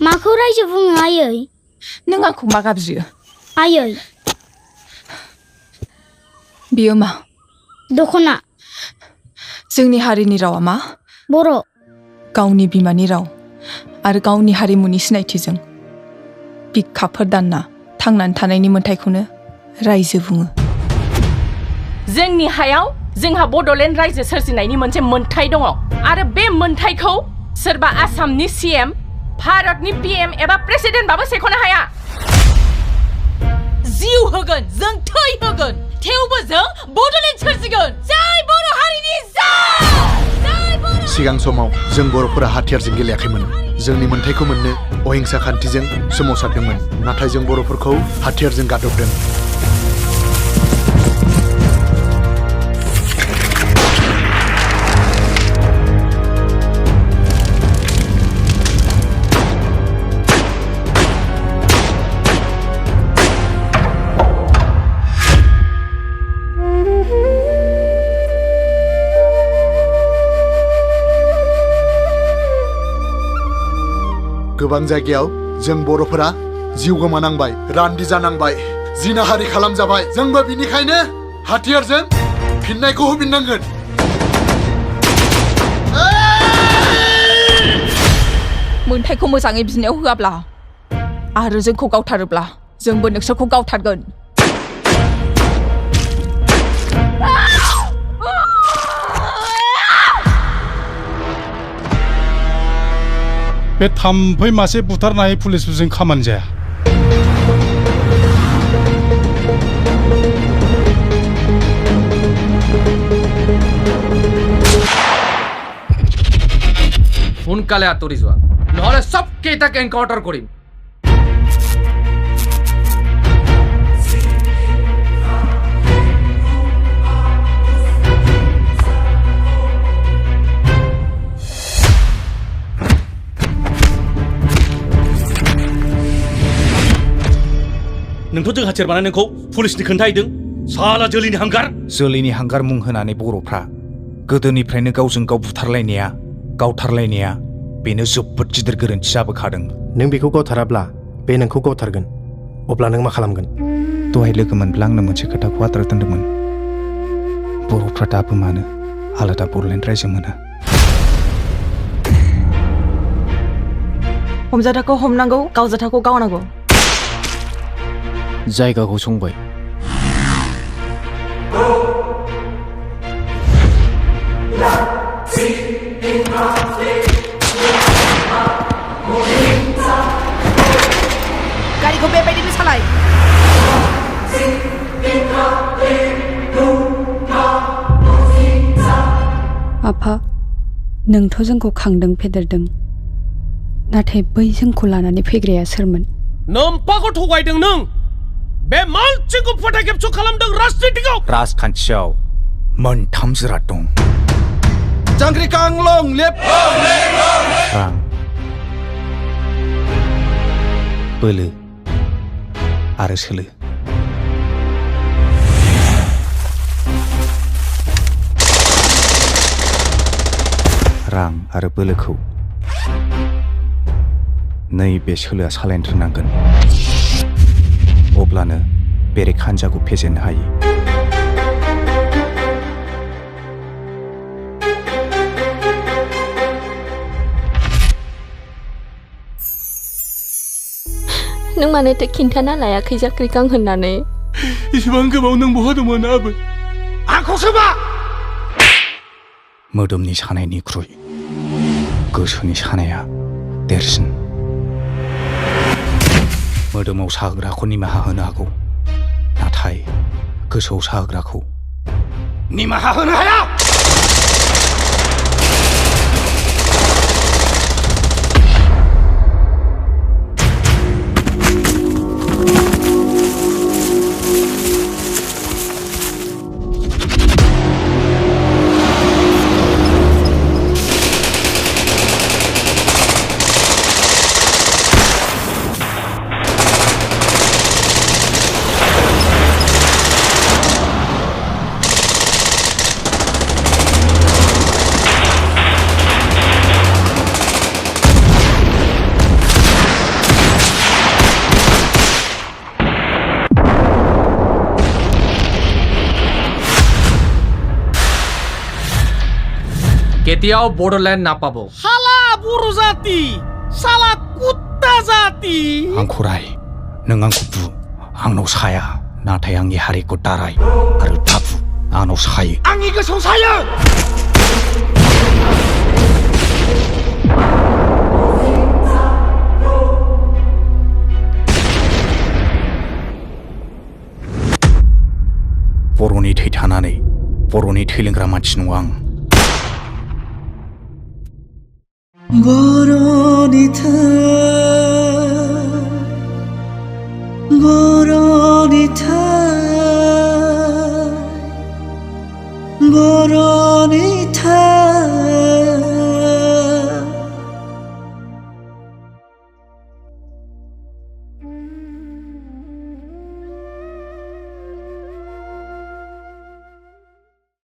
माखौ रायजो बुङो आयै? नों आंखौ मा गाबज्रियो? आयै। बियो मा? दख'ना। जोंनि हारिनि रावा मा? बर'। गावनि बिमानि राव आरो गावनि हारिमुनि सिनायथिजों बिखाफोर दानना थांनानै थानायनि मोन्थायखौनो रायजो बुङो। जोंनि हायाव जोंहा बड'लेण्ड रायजो सोरजिनायनि मोनसे मोन्थाय दङ आरो बे मोन्थायखौ सोरबा आसामनि सीएम, भारतनि पीएम एबा प्रेसिडेन्टबाबो सेख'नो हाया। जिउ होगोन, जों थै होगोन, थेवबो जों बड'लेण्ड सोरजिगोन। जय बर' हारिनि जय! सिगां समाव जों बर'फोरा हाथियारजों गेलेयाखैमोन। जोंनि मोन्थायखौ मोननो अहिंसा खान्थिजों सोमावसारदोंमोन। नाथाय जों बर'फोरखौ हाथियारजों गादबदों। गोबां जायगायाव जों बर'फोरा जिउ गोमानांबाय, रान्दि जानांबाय, जिनाहारि खालामजाबाय। जोंबो बिनिखायनो हाथियारजों फिननायखौ होफिननांगोन। मोन्थायखौ मोजाङै बिनायाव होआब्ला आरो जोंखौ गावथारोब्ला जोंबो नोंसोरखौ गावथारगोन। बे थाम्फै मासे बुथारनाय पुलिसफोरजों खामानि जाया। সোনকালে আঁতৰি যোৱা, নহ'লে চব কেইটাক এনকাউণ্টাৰ কৰিম। नोंथ' जों हाथियार बानायनायखौ पुलिसनि खोन्थाहैदों। साला जोलैनि हांगार। जोलैनि हांगार मुं होनानै बर'फ्रा गोदोनिफ्रायनो गावजों गाव बुथारलायनाया, गावथारलायनाया बेनो जोबोद गिदिर गोरोन्थि जाबोखादों। नों बेखौ गावथाराब्ला बे नोंखौ गावथारगोन। अब्ला नों मा खालामगोन? दहाय लोगो मोनब्ला आंनो मोनसे खोथाखौ आद्रा दोन्दोंमोन। बर'फ्रा दाबो मानो आलादा बड'लेण्ड रायजो मोना? हमजाथाखौ हमनांगौ, गावजाथाखौ गावनांगौ। जायगाखौ संबाय। गारिखौ बेबायदिनो सालाय। आफा, नोंथ' जोंखौ खांदों फेदेरदों, नाथाय बै जोंखौ लानानै फैग्राया सोरमोन? नोम्फाखौ थगायदों नों। बे मानसिखौ फोथाय खेबस' खालामदों राजनितिआव। राजखान्थियाव मोनथाम जिराद दं। जांग्रिखां लेफ। रां, बोलो आरो सोलो। रां आरो बोलोखौ नैबे सोलोआ सालायनो रोंनांगोन। अब्लानो बेरेख हान्जाखौ फेजेननो हायो। नों मानोथो खिन्थाना लायाखै जांग्रिखां होननानै? इसेबां गोबाव नों बहा दंमोन आबै? आंखौसो मा? मोदोमनि सानायनिख्रुइ गोसोनि सानाया देरसिन। मोदोमाव साहोग्राखौ निमाहा होनो हागौ, नाथाय गोसोआव साहोग्राखौ निमाहा होनो हाया। কেতিয়াও বড়োলেণ্ড নাপাব শালা बर' जाति শালা कुत्ता जाति आंखौ राय नों आंखौ बु आंनाव साया नाथाय आंनि हारिखौ दाराय आरो दाबु आंनाव सायो आंनि गोसोआव सायो बर'नि थै थानानै बर'नि थै लोंग्रा मानसि नङा आं बर'नि थै